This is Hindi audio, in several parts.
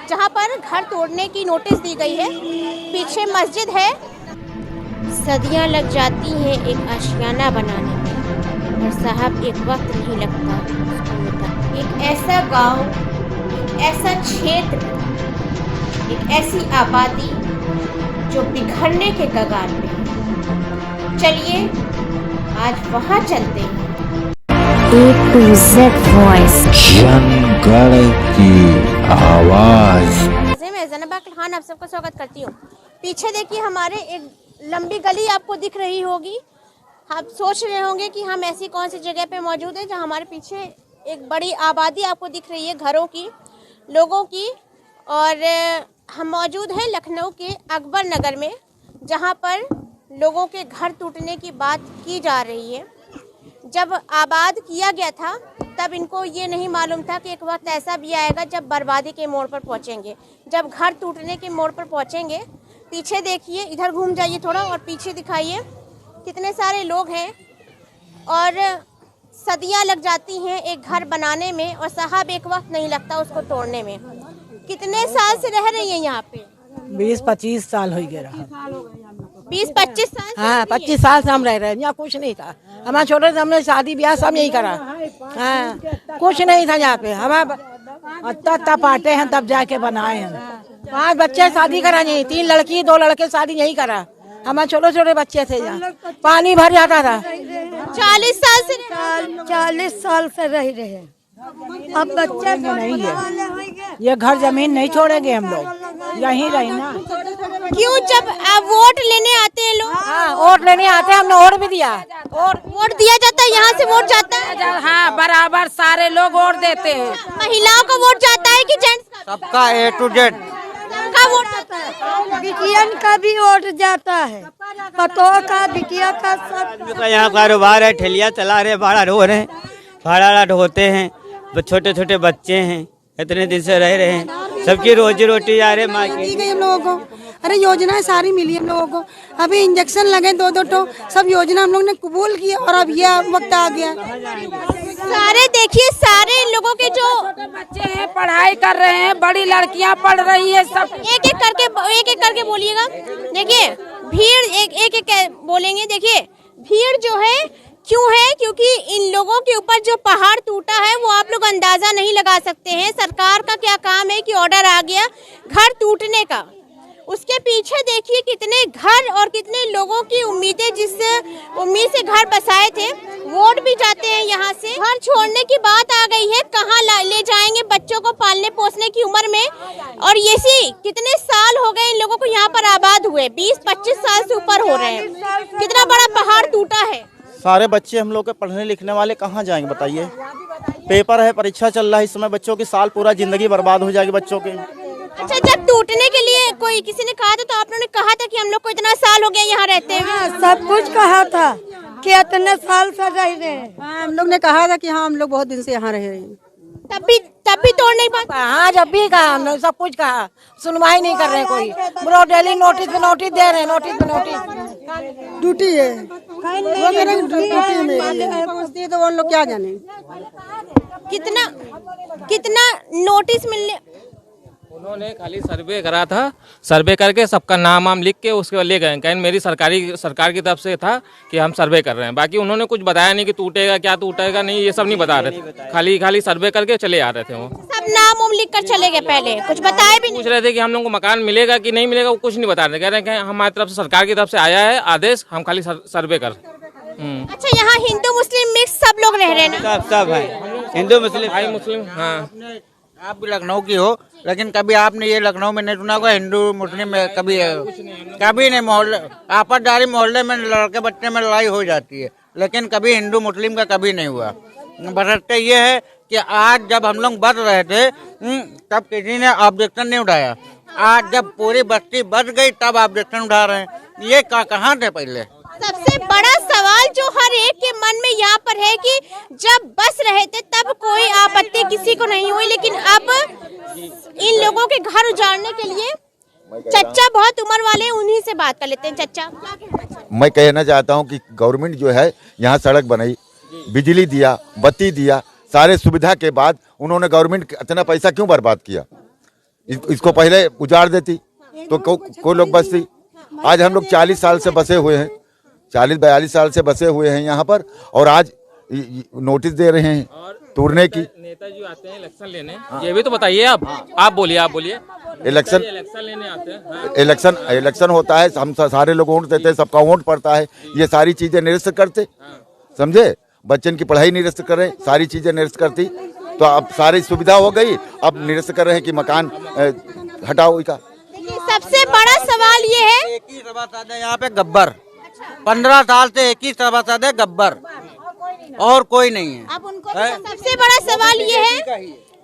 जहां पर घर तोड़ने की नोटिस दी गई है। पीछे मस्जिद है। सदियां लग जाती हैं एक आशियाना बनाने में, और साहब एक वक्त नहीं लगता उसको मिटाने। एक ऐसा गांव, एक ऐसा क्षेत्र, एक ऐसी आबादी जो बिखरने के कगार पे है। चलिए आज वहां चलते हैं। A to Z वॉइस, जनगण की आवाज। मैं ज़ैनबा खान आप सबका स्वागत करती हूँ। पीछे देखिए हमारे एक लंबी गली आपको दिख रही होगी। आप सोच रहे होंगे कि हम ऐसी कौन सी जगह पे मौजूद हैं जहाँ हमारे पीछे एक बड़ी आबादी आपको दिख रही है, घरों की, लोगों की। और हम मौजूद हैं लखनऊ के अकबर नगर में, जहाँ पर लोगों के घर टूटने की बात की जा रही है। जब आबाद किया गया था तब इनको ये नहीं मालूम था कि एक वक्त ऐसा भी आएगा जब बर्बादी के मोड़ पर पहुंचेंगे, जब घर टूटने के मोड़ पर पहुंचेंगे। पीछे देखिए, इधर घूम जाइए थोड़ा और पीछे दिखाइए, कितने सारे लोग हैं और सदियां लग जाती हैं एक घर बनाने में, और साहब एक वक्त नहीं लगता उसको तोड़ने में। कितने साल से रह रही हैं यहाँ पे? 20-25 साल हो गया रहा। 20-25 साल? हाँ, 25 साल से हम रह रहे हैं। यहाँ कुछ नहीं था। हमारे छोटे से हमने शादी ब्याह सब यही करा। हाँ, कुछ नहीं था यहाँ पे। हमारे तब पाटे हैं तब जाके बनाए हैं। 5 बच्चे शादी करा नहीं, 3 लड़की 2 लड़के शादी यही करा। हमारे छोटे छोटे बच्चे थे, यहाँ पानी भर जाता था। 40 साल से 40 साल से रह रहे हैं। अब बच्चे नहीं है, ये घर जमीन नहीं छोड़ेंगे हम लोग, यहीं रहना। क्यों? जब वोट लेने आते हैं लोग। हाँ, वोट लेने आते हैं, हमने वोट भी दिया। और वोट दिया जाता है, यहाँ से वोट जाता है। हाँ, बराबर सारे लोग वोट देते हैं। महिलाओं का वोट जाता है कि जेंट्स का? सबका A to Z सबका वोट जाता है। बिटियन का भी वोट जाता है, पतों का, बिटिया का, सब। यहाँ कारोबार है, ठेलिया चला रहे, भाड़ा ढो रहे हैं, भाड़ा ढोते हैं। छोटे छोटे बच्चे हैं, इतने दिन से रह रहे हैं, सबकी रोजी रोटी आ रहे दी गई हम लोगों को। अरे योजनाएं सारी मिली हम लोगों को। अभी इंजेक्शन लगे 2-2 ठो, सब योजना हम लोग ने कबूल की और अब ये वक्त आ गया। सारे देखिए, सारे इन लोगों के जो बच्चे हैं पढ़ाई कर रहे हैं, बड़ी लड़कियां पढ़ रही है, सब एक एक करके बोलिएगा। देखिए भीड़ एक बोलेंगे। देखिए भीड़ जो है क्यों है? क्योंकि इन लोगों के ऊपर जो पहाड़ टूटा है वो आप लोग अंदाजा नहीं लगा सकते हैं। सरकार का क्या काम है कि ऑर्डर आ गया घर टूटने का। उसके पीछे देखिए कितने घर और कितने लोगों की उम्मीदें, जिस उम्मीद से घर बसाए थे, वोट भी जाते हैं यहाँ से। घर छोड़ने की बात आ गई है, कहाँ ले जाएंगे बच्चों को पालने पोसने की उम्र में। और ये कितने साल हो गए इन लोगों को यहाँ पर आबाद हुए? 20-25 साल से ऊपर हो रहे हैं। कितना बड़ा पहाड़ टूटा है। सारे बच्चे हम लोग के पढ़ने लिखने वाले कहाँ जाएंगे बताइए? पेपर है, परीक्षा चल रहा है इस समय, बच्चों की साल पूरा जिंदगी बर्बाद हो जाएगी बच्चों की। अच्छा, जब टूटने के लिए किसी ने कहा था तो आप लोगों ने कहा था कि हम लोग को इतना साल हो गया यहाँ रहते हुए? सब कुछ कहा था कि इतने साल से रह रहे हैं। हम लोग ने कहा था कि हाँ हम लोग बहुत दिन से यहाँ रह रहे हैं। तब भी तोड़ नहीं पाते। हाँ, जब भी कहा हमने, सब कुछ कहा, सुनवाई नहीं कर रहे कोई। वो डेली नोटिस पे नोटिस दे रहे हैं, नोटिस पे नोटिस। ड्यूटी है, वो मेरे ड्यूटी है मेरी, तो वो लोग क्या जाने कितना नोटिस मिलने। उन्होंने खाली सर्वे करा था, सर्वे करके सबका नाम वाम लिख के उसके बाद ले गए। कहीं मेरी सरकार की तरफ से था कि हम सर्वे कर रहे हैं, बाकी उन्होंने कुछ बताया नहीं कि टूटेगा क्या टूटेगा नहीं, ये सब नहीं बता रहे थे। खाली सर्वे करके चले आ रहे थे। वो सब नाम वाम लिख कर चले गए, पहले कुछ बताए भी नहीं। पूछ रहे थे कि हम लोग को मकान मिलेगा कि नहीं मिलेगा, वो कुछ नहीं बता रहे थे। कह रहे हैं हमारी तरफ से, सरकार की तरफ से आया है आदेश, हम खाली सर्वे कर। अच्छा, यहाँ हिंदू मुस्लिम मिक्स सब लोग रह रहे हैं ना? सब है, हिंदू मुस्लिम भाई मुस्लिम। हाँ, आप भी लखनऊ की हो, लेकिन कभी आपने ये लखनऊ में नहीं सुना होगा हिंदू मुस्लिम में? कभी नहीं। मोहल्ले आपसदारी, मोहल्ले में लड़के बच्चे में लड़ाई हो जाती है, लेकिन कभी हिंदू मुस्लिम का कभी नहीं हुआ। बशर्ते ये है कि आज जब हम लोग बढ़ रहे थे तब किसी ने ऑब्जेक्शन नहीं उठाया। आज जब पूरी बस्ती बढ़ गई तब ऑब्जेक्शन उठा रहे हैं। ये कहाँ थे पहले? सबसे बड़ा सवाल जो हर एक के मन में यहाँ पर है कि जब बस रहे थे तब कोई आपत्ति किसी को नहीं हुई, लेकिन अब इन लोगों के घर उजाड़ने के लिए चच्चा बहुत उम्र वाले, उन्हीं से बात कर लेते हैं। चच्चा, मैं कहना चाहता हूं कि गवर्नमेंट जो है यहाँ सड़क बनाई, बिजली दिया, बत्ती दिया, सारे सुविधा के बाद उन्होंने गवर्नमेंट इतना पैसा क्यों बर्बाद किया? इसको पहले उजाड़ देती तो कोई लोग बसती। आज हम लोग 40 साल से बसे हुए हैं, 40-42 साल से बसे हुए हैं यहाँ पर, और आज नोटिस दे रहे हैं तोड़ने की। नेताजी आते हैं इलेक्शन लेने, ये भी तो बताइए आप बोलिए। इलेक्शन लेने आते हैं। हाँ। इलेक्शन होता है, हम सारे लोग वोट देते हैं, सबका वोट पड़ता है, ये सारी चीजें निरस्त करते, समझे। बच्चन की पढ़ाई निरस्त कर रहे, सारी चीजें निरस्त करती तो अब सारी सुविधा हो गई। अब निरस्त कर रहे हैं कि मकान हटाओ का। सबसे बड़ा सवाल ये है, एक ही सभासद है यहाँ पे गब्बर, 15 साल से एक ही सभासद है गब्बर, और कोई नहीं है। अब उनको सबसे बड़ा सवाल ये है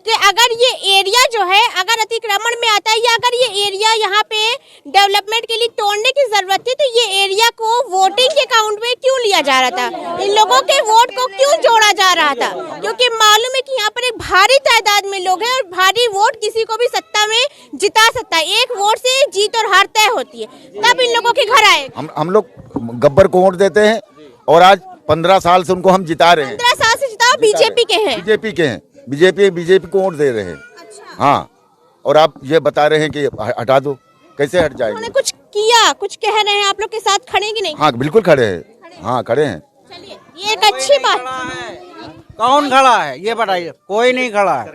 कि अगर ये एरिया जो है अगर अतिक्रमण में आता है, या अगर ये एरिया यहाँ पे डेवलपमेंट के लिए तोड़ने की जरूरत थी, तो ये एरिया को वोटिंग के अकाउंट में क्यों लिया जा रहा था, इन लोगों के वोट को क्यों जोड़ा जा रहा था? क्योंकि मालूम है कि यहाँ पर एक भारी तादाद में लोग हैं और भारी वोट किसी को भी सत्ता में जिता सकता है। एक वोट से जीत और हार तय होती है, तब इन लोगों के घर आए। हम लोग गब्बर को वोट देते हैं और आज 15 साल से उनको हम जिता रहे हैं। 15 साल से जिताओ, बीजेपी के हैं। बीजेपी को वोट दे रहे हैं। अच्छा। हाँ, और आप ये बता रहे हैं कि हटा दो, कैसे हट जाएगी? उन्होंने कुछ किया, कुछ कह रहे हैं, आप लोग के साथ खड़े कि नहीं? हाँ बिल्कुल खड़े हैं। हाँ खड़े हैं। चलिए, ये एक अच्छी बात है। कौन खड़ा है ये बताइए? कोई नहीं खड़ा है।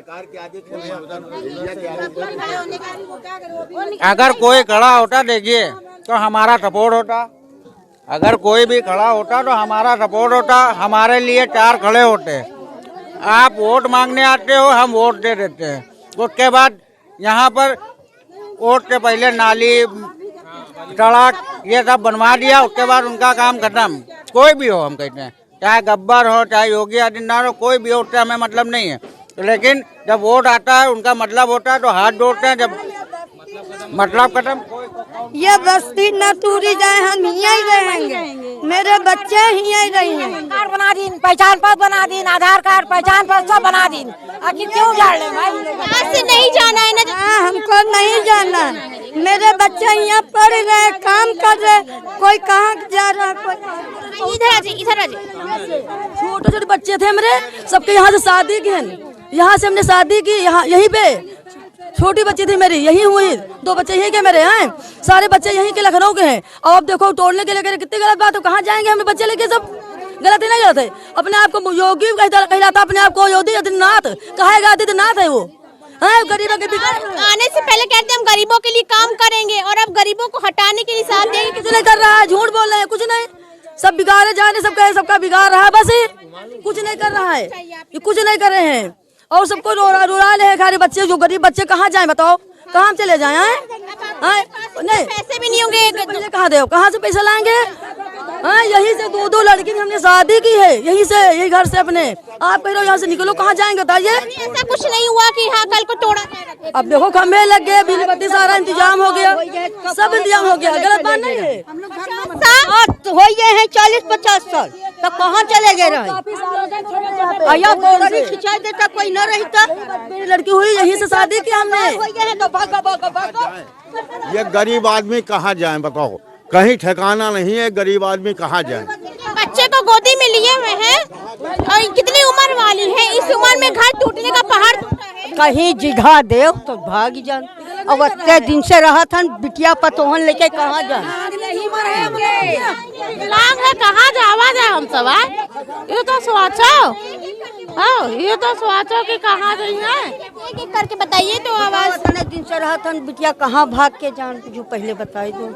अगर कोई खड़ा होता देखिए तो हमारा सपोर्ट होता, अगर कोई भी खड़ा होता तो हमारा सपोर्ट होता, हमारे लिए 4 खड़े होते। आप वोट मांगने आते हो, हम वोट दे देते हैं, उसके बाद यहाँ पर वोट से पहले नाली सड़क ये सब बनवा दिया, उसके बाद उनका काम खत्म। कोई भी हो, हम कहते हैं चाहे गब्बर हो चाहे योगी आदित्यनाथ हो, कोई भी हो, उससे हमें मतलब नहीं है। लेकिन जब वोट आता है उनका मतलब होता है तो हाथ जोड़ते हैं, जब मतलब खत्म। ये बस्ती न टूटी जाए, हम यहीं रहेंगे, मेरे बच्चे यहीं रहेंगे। कार्ड बना दी, पहचान पत्र बना दी, आधार कार्ड पहचान पत्र सब बना दी। आखिर क्यों जाड़ ले भाई? यहाँ से नहीं जाना है ना? हमको नहीं जाना, मेरे बच्चे यहाँ पढ़ रहे, काम कर रहे, कोई कहाँ जा रहा, कोई इधर आ जाइए। छोटे छोटे बच्चे थे मेरे, सबके यहाँ से शादी की है, यहाँ से हमने शादी की, यहाँ यहीं पे छोटी बच्ची थी मेरी, यही हुई, 2 बच्चे यहीं के मेरे हैं, सारे बच्चे यहीं के लखनऊ के हैं। और अब देखो तोड़ने के लिए कितनी गलत बात हो, कहाँ जाएंगे हम बच्चे लेके? सब गलत ही नहीं गलत है। अपने आप को योगी कहलाता, अपने आप को योगी आदित्यनाथ कहेगा, आदित्यनाथ है वो, है गरीबों के विकास। आने से पहले कहते हम गरीबों के लिए काम करेंगे, और अब गरीबों को हटाने के लिए साथ देंगे। कुछ नहीं कर रहा है, झूठ बोल रहे हैं, कुछ नहीं, सब बिगाड़े जाने, सबका बिगाड़ रहा है, बस कुछ नहीं कर रहा है, ये कुछ नहीं कर रहे हैं। और सबको रुला ले खारे बच्चे, जो गरीब बच्चे कहाँ जाएं बताओ, कहाँ चले जाएं? नहीं पैसे भी नहीं होंगे, कहाँ दे, कहाँ से पैसा लाएंगे? हाँ, यहीं से 2 लड़की हमने शादी की है, यहीं से, यही घर से अपने। आप कह रहे हो यहाँ से निकलो, कहाँ जाएंगे बताइए? ऐसा कुछ नहीं हुआ कि हाँ कल को तोड़ा जाएगा। अब देखो खम्भे लग गए, बिजली बत्ती सारा इंतजाम हो गया, सब इंतजाम हो गया, गलत बात नहीं है। हो गए हैं 40-50 साल, तो कहाँ चले गए रहे? खिंचा देता, कोई न रहता। मेरी लड़की हुई, यहीं से शादी की हमने। ये गरीब आदमी कहाँ जाए बताओ? कहीं ठिकाना नहीं है, गरीब आदमी कहाँ जाए? बच्चे को गोदी में लिए हुए हैं, और कितनी उम्र वाली है, इस उम्र में घर टूटने का पहाड़ टूटा है। कहीं जगह दे तो भाग जान, अब इतने दिन से रहा था बिटिया पतोहन लेके कहाँ जाए? लांग है, कहाँ जावा जाए हम सब? ये तो सोचो, ये तो सोचो कि कहाँ जाइए। एक करके बताइए तो आवाज। इतने दिन से रहा था बिटिया कहाँ भाग के जान, जो पहले बताई दो।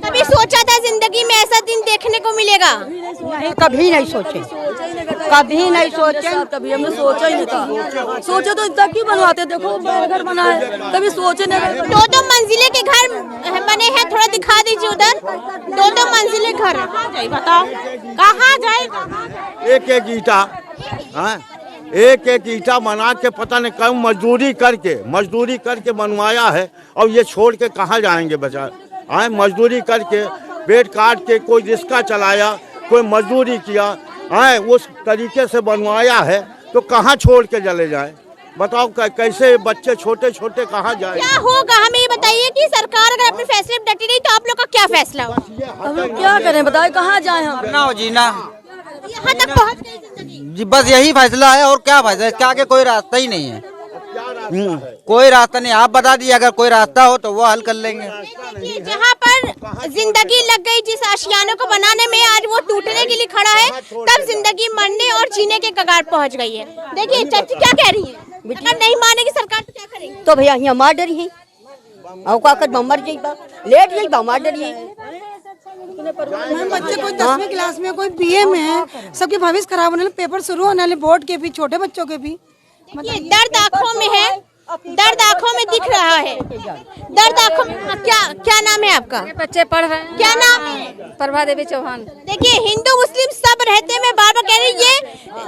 कभी सोचा था जिंदगी में ऐसा दिन देखने को मिलेगा? नहीं, कभी नहीं सोचे, कभी नहीं सोचे, कभी हमने सोचा ही नहीं था। सोचे तो इतना क्यों बनवाते? देखो घर बना है, कभी सोचे नहीं। 2 मंजिले के घर बने हैं, थोड़ा दिखा दीजिए उधर। 2 मंजिले घर, बताओ कहाँ जाए? एक ईटा, एक ईटा बना के पता नहीं कम मजदूरी करके बनवाया है, और ये छोड़ के कहाँ जाएंगे बचा? मजदूरी करके पेट काट के कोई रिक्शा चलाया, कोई मजदूरी किया, उस तरीके से बनवाया है, तो कहाँ छोड़ के चले जाए बताओ? कैसे बच्चे छोटे छोटे कहाँ जाए? क्या होगा हमें ये बताइए कि सरकार अगर अपने फैसले में डटी नहीं तो आप लोग का क्या फैसला होगा? हम क्या करें बताए, कहाँ जाए हम? ना हो जीना, यहाँ तक पहुँच गई जिंदगी। जी बस यही फैसला है, और क्या फैसला? इसके आगे कोई रास्ता ही नहीं है। कोई रास्ता नहीं, आप बता दीजिए अगर कोई रास्ता हो तो वो हल कर लेंगे। देखिए जहाँ पर जिंदगी लग गई जिस आशियाने को बनाने में, आज वो टूटने के लिए खड़ा है, तब जिंदगी मरने और जीने के कगार पहुँच गई है। देखिए चाची क्या कह रही है, अगर नहीं मानेगी सरकार तो क्या करेंगे? तो भैया यहाँ मार डरी है और का कर मर जाइबा, लेट जाइबा, मार डरी है। बच्चे कोई 10वीं क्लास में, कोई बीए में है, सबके भविष्य खराब होने, पेपर शुरू होने वाले, बोर्ड के भी, छोटे बच्चों के भी। ये दर्द आँखों में है, दर्द आँखों में दिख रहा है, दर्द आँखों में। क्या नाम है आपका? बच्चे पढ़ रहे हैं। क्या नाम है? प्रभा देवी चौहान। देखिए हिंदू मुस्लिम सब रहते, मैं बार बार कह रही हूँ, ये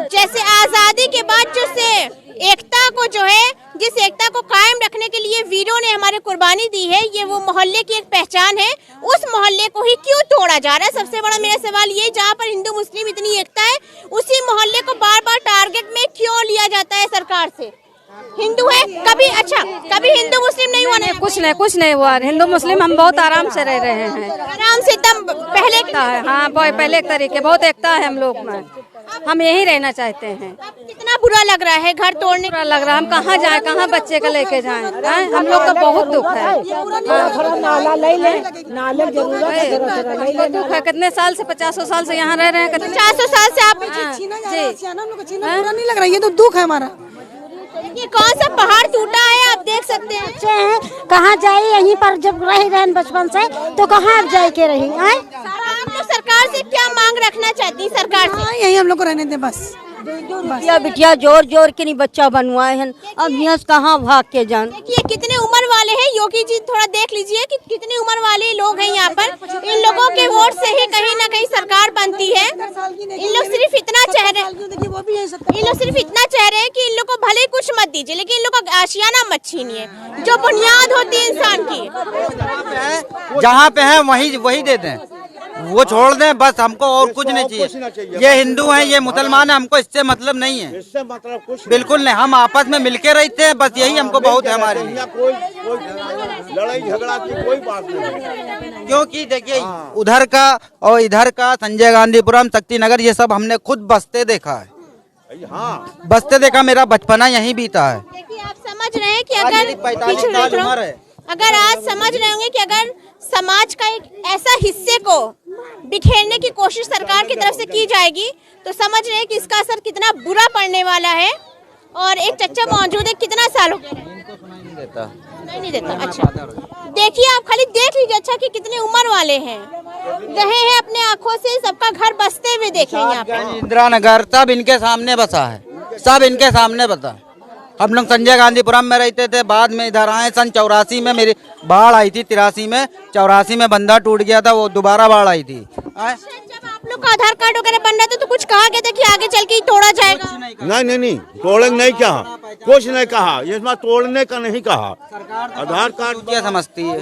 जैसे आजादी के बाद जो से एकता को जो है, जिस एकता को कायम रखने के लिए वीरों ने हमारे कुर्बानी दी है, ये वो मोहल्ले की एक पहचान है। उस मोहल्ले को ही क्यों तोड़ा जा रहा है? सबसे बड़ा मेरा सवाल ये, जहाँ पर हिंदू मुस्लिम इतनी एकता है, उसी मोहल्ले को बार बार टारगेट में क्यों लिया जाता है सरकार से? हिंदू है कभी, अच्छा कभी हिंदू मुस्लिम नहीं हुआ? कुछ नहीं हुआ। हिंदू मुस्लिम हम बहुत आराम से रह रहे हैं, आराम से एकदम पहले है। हाँ पहले एक तरीके, बहुत एकता है हम लोग में, हम यही रहना चाहते हैं। कितना बुरा लग रहा है घर तोड़ने का, लग रहा है, हम कहाँ जाएं, कहाँ बच्चे को लेके जाएं? हम लोग का बहुत दुख है, दुख है। कितने साल से, 50 साल से यहाँ रह रहे हैं, 50 साल से आप नहीं लग रहा, ये तो दुख है हमारा। ये कौन सा पहाड़ टूटा है आप देख सकते हैं। कहाँ जाए, यहीं पर जब रह रहे बचपन से, तो कहाँ अब जाए के रही? आप लोग सरकार से क्या मांग रखना चाहती है? सरकार से यही हम लोग को रहने दे बस। बिटिया जोर जोर के नहीं बच्चा बनवाए हैं, अब यहाँ कहाँ भाग के जान। देखिए कितने उम्र वाले हैं, योगी जी थोड़ा देख लीजिए कि कितने उम्र वाले लोग हैं यहाँ पर। इन लोगों के वोट से ही कहीं ना कहीं सरकार बनती है। इन लोग सिर्फ इतना चाह रहे हैं कि इन लोग को भले कुछ मत दीजिए, लेकिन इन लोग का आशियाना मत छीनिए, जो बुनियाद होती है इंसान की। जहाँ पे है वही दे दें, वो छोड़ दें बस, हमको और कुछ नहीं चाहिए। ये हिंदू हैं, ये मुसलमान हैं, हमको इससे मतलब नहीं है, इससे मतलब कुछ बिल्कुल नहीं। हम आपस में मिलके रहते हैं, बस यही हमको बहुत है हमारे लिए। कोई लड़ाई झगड़ा की कोई बात नहीं, क्योंकि देखिए उधर का और इधर का, संजय गांधीपुरम, शक्तिनगर, ये सब हमने खुद बसते देखा है। हाँ बसते देखा, मेरा बचपना यहीं बीता है। देखिए आप समझ रहे हैं कि अगर आज समझ रहे होंगे कि अगर समाज का एक ऐसा हिस्से को बिखेरने की कोशिश सरकार की तरफ से की जाएगी, तो समझ रहे हैं कि इसका असर कितना बुरा पड़ने वाला है। और एक चच्चा मौजूद है, कितना साल हो गया? नहीं देता। अच्छा देखिए आप खाली देख लीजिए, अच्छा कि कितने उम्र वाले हैं, रहे हैं अपने आंखों से, सबका घर बसते हुए देखे यहाँ पे। इंदिरा नगर सब इनके सामने बसा है, सब इनके सामने बसा। हम लोग संजय गांधीपुरम में रहते थे, बाद में इधर आए। सन 84 में मेरी बाढ़ आई थी, 83 में, 84 में बंधा टूट गया था, वो दोबारा बाढ़ आई थी। जब आप लोग का आधार कार्ड वगैरह बन रहा था तो कुछ कहा गया था कि आगे चल के ही तोड़ा जाएगा? नहीं तोड़ने नहीं कहा, कुछ नहीं कहा, इसमें तोड़ने का नहीं कहा। आधार कार्ड क्या समझती है?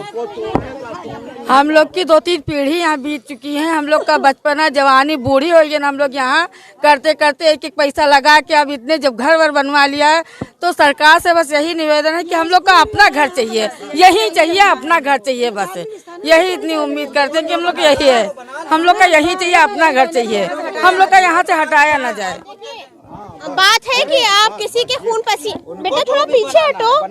हम लोग की 2-3 पीढ़ी यहाँ बीत चुकी है, हम लोग का बचपना, जवानी, बूढ़ी हो गई, हम लोग यहाँ करते करते एक एक पैसा लगा के अब इतने जब घर वर बनवा लिया है, तो सरकार से बस यही निवेदन है कि हम लोग का अपना घर चाहिए, यही चाहिए, अपना घर चाहिए, बस यही इतनी उम्मीद करते हैं कि हम लोग यही है, हम लोग का यही चाहिए, अपना घर चाहिए, हम लोग का यहाँ से हटाया ना जाए। बात है कि आप किसी के खून पसीने, बेटा थोड़ा पीछे हटो,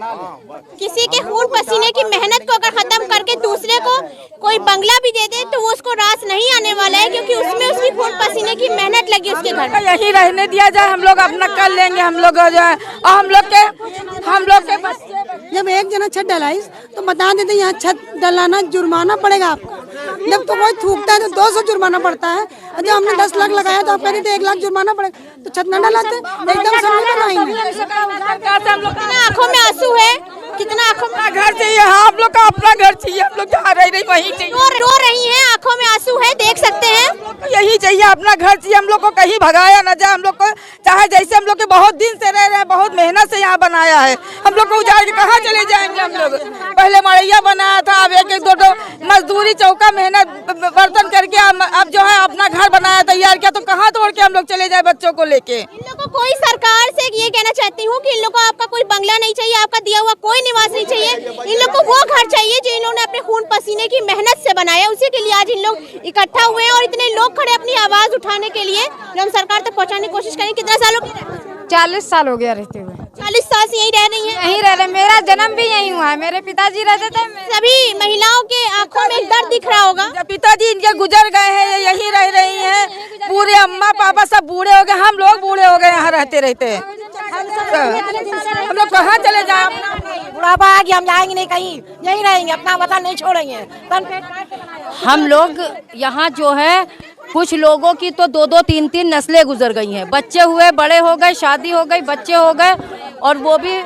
किसी के खून पसीने की मेहनत को अगर खत्म करके दूसरे को कोई बंगला भी दे दे तो वो उसको रास नहीं आने वाला है, क्योंकि उसमें उसकी खून पसीने की मेहनत लगी उसके घर में। यही रहने दिया जाए, हम लोग अपना कर लेंगे, हम लोग जो है, और हम लोग के जब एक जना छत डलाई तो बता देते यहाँ छत डलाना जुर्माना पड़ेगा आपको, जब तो कोई थूकता है तो 200 जुर्माना पड़ता है, और जब हमने 10 लाख लगाया तो आप कहते थे 1 लाख जुर्माना पड़ेगा, तो छत न डलाते एकदम आँखों में आंसू है, कितना आँखों में घर चाहिए। हाँ हम लोग का अपना घर चाहिए, हम लोग जहाँ रह रही वही चाहिए। रो रही हैं, आँखों में आंसू है, देख सकते हैं, यही चाहिए, अपना घर चाहिए, हम लोग को कहीं भगाया न जाए, हम लोग को चाहे जैसे हम लोग के बहुत दिन से रह रहे हैं, बहुत मेहनत से यहाँ बनाया है, हम लोग को उजाड़ के कहाँ चले जाएंगे। हम लोग पहले मड़ैया बनाया था, अब 1-2 मजदूरी चौका मेहनत बर्तन करके अब जो है अपना घर बनाया, तैयार किया, तो कहाँ तोड़ के हम लोग चले जाए बच्चों को लेके। इन लोगों को कोई सरकार से ये कहना चाहती हूँ कि इन लोगों को आपका कोई बंगला नहीं चाहिए, आपका दिया हुआ कोई निवास नहीं चाहिए, इन लोग को वो घर चाहिए जो इन लोगों ने अपने खून पसीने की मेहनत से बनाया। उसी के लिए आज इन लोग इकट्ठा हुए हैं और इतने लोग खड़े अपनी आवाज उठाने के लिए, जो हम सरकार तक पहुँचाने की कोशिश करें। कितना सालों की 40 साल हो गया रहते हुए। 40 साल से यही रह रही हैं? यहीं रह रहे, मेरा जन्म भी यहीं हुआ है, मेरे पिताजी रहते थे। सभी महिलाओं के आंखों में दर्द दिख रहा होगा। पिताजी इनके गुजर गए हैं, ये यहीं रह रही हैं, पूरे अम्मा पापा सब बूढ़े हो गए, हम लोग बूढ़े हो गए यहाँ रहते रहते। हम लोग कहाँ चले जाए, बुढ़ापा आ गया, हम जाएंगे नहीं कहीं, यहीं रहेंगे, अपना वतन नहीं छोड़ेंगे। हम लोग यहाँ जो है कुछ लोगों की तो 2-2, 3-3 नस्लें गुजर गई हैं। बच्चे हुए, बड़े हो गए, शादी हो गई, बच्चे हो गए और वो भी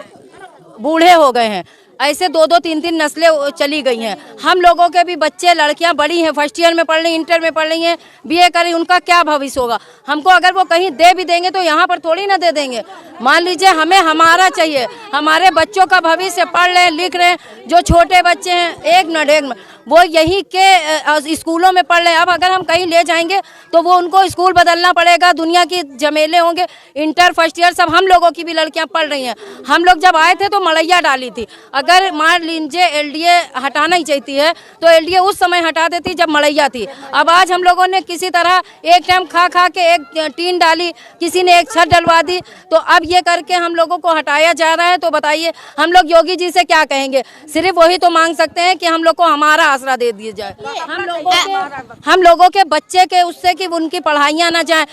बूढ़े हो गए हैं। ऐसे 2-2, 3-3 नस्लें चली गई हैं। हम लोगों के भी बच्चे, लड़कियां बड़ी हैं, फर्स्ट ईयर में पढ़ रही, इंटर में पढ़ रही हैं, बीए कर रही, उनका क्या भविष्य होगा। हमको अगर वो कहीं दे भी देंगे तो यहाँ पर थोड़ी ना दे देंगे। मान लीजिए हमें हमारा चाहिए, हमारे बच्चों का भविष्य, पढ़ रहे हैं, लिख रहे हैं, जो छोटे बच्चे हैं 1 मिनट 1 मिनट वो यहीं के स्कूलों में पढ़ रहे हैं। अब अगर हम कहीं ले जाएंगे तो वो उनको स्कूल बदलना पड़ेगा, दुनिया की झमेले होंगे। इंटर फर्स्ट ईयर सब हम लोगों की भी लड़कियां पढ़ रही हैं। हम लोग जब आए थे तो मड़ैया डाली थी। अगर मान लीजिए एलडीए हटाना ही चाहती है तो एलडीए उस समय हटा देती जब मड़ैया थी। अब आज हम लोगों ने किसी तरह एक टाइम खा के एक टीन डाली, किसी ने एक छत डलवा दी, तो अब ये करके हम लोगों को हटाया जा रहा है। तो बताइए हम लोग योगी जी से क्या कहेंगे? सिर्फ वही तो मांग सकते हैं कि हम लोग को हमारा आसरा दे दिया जाए। हम लोगों के बच्चे के उससे कि उनकी पढ़ाइयाँ ना जाए।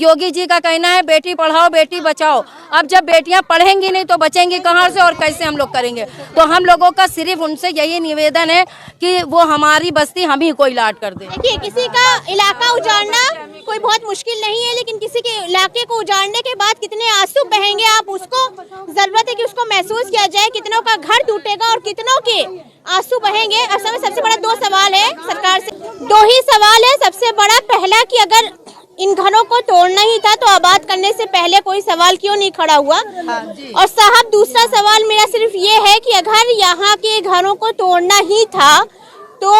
योगी जी का कहना है बेटी पढ़ाओ बेटी बचाओ। अब जब बेटियां पढ़ेंगी नहीं तो बचेंगी कहाँ से और कैसे हम लोग करेंगे? तो हम लोगों का सिर्फ उनसे यही निवेदन है कि वो हमारी बस्ती हम ही को इलाट कर दें। देखिए, किसी का इलाका उजाड़ना कोई बहुत मुश्किल नहीं है, लेकिन किसी के इलाके को उजाड़ने के बाद कितने आंसू बहेंगे, आप उसको जरूरत है कि उसको महसूस किया जाए। कितनों का घर टूटेगा और कितनों के आंसू बहेंगे। अब सबसे बड़ा 2 सवाल है सरकार से, 2 ही सवाल है सबसे बड़ा। पहला कि अगर इन घरों को तोड़ना ही था तो आबाद करने से पहले कोई सवाल क्यों नहीं खड़ा हुआ? और साहब, दूसरा सवाल मेरा सिर्फ ये है कि अगर यहाँ के घरों को तोड़ना ही था तो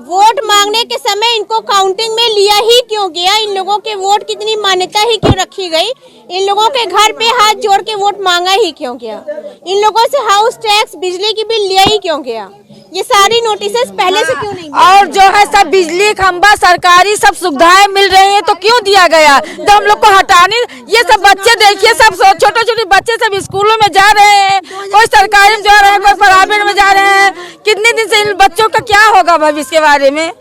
वोट मांगने के समय इनको काउंटिंग में लिया ही क्यों गया? इन लोगों के वोट की इतनी मान्यता ही क्यों रखी गई? इन लोगों के घर पे हाथ जोड़ के वोट मांगा ही क्यों गया? इन लोगों से हाउस टैक्स, बिजली की बिल लिया ही क्यों गया? ये सारी नोटिसेस पहले से क्यों नहीं? और जो है सब बिजली खंबा, सरकारी सब सुविधाएं मिल रही हैं तो क्यों दिया गया? तो हम लोग को हटाने, ये सब बच्चे देखिए, सब छोटे छोटे बच्चे सब स्कूलों में जा रहे हैं, कोई सरकारी में जा रहे हैं, कोई प्राइवेट में जा रहे हैं। कितने दिन से इन बच्चों का क्या होगा भविष्य के बारे में?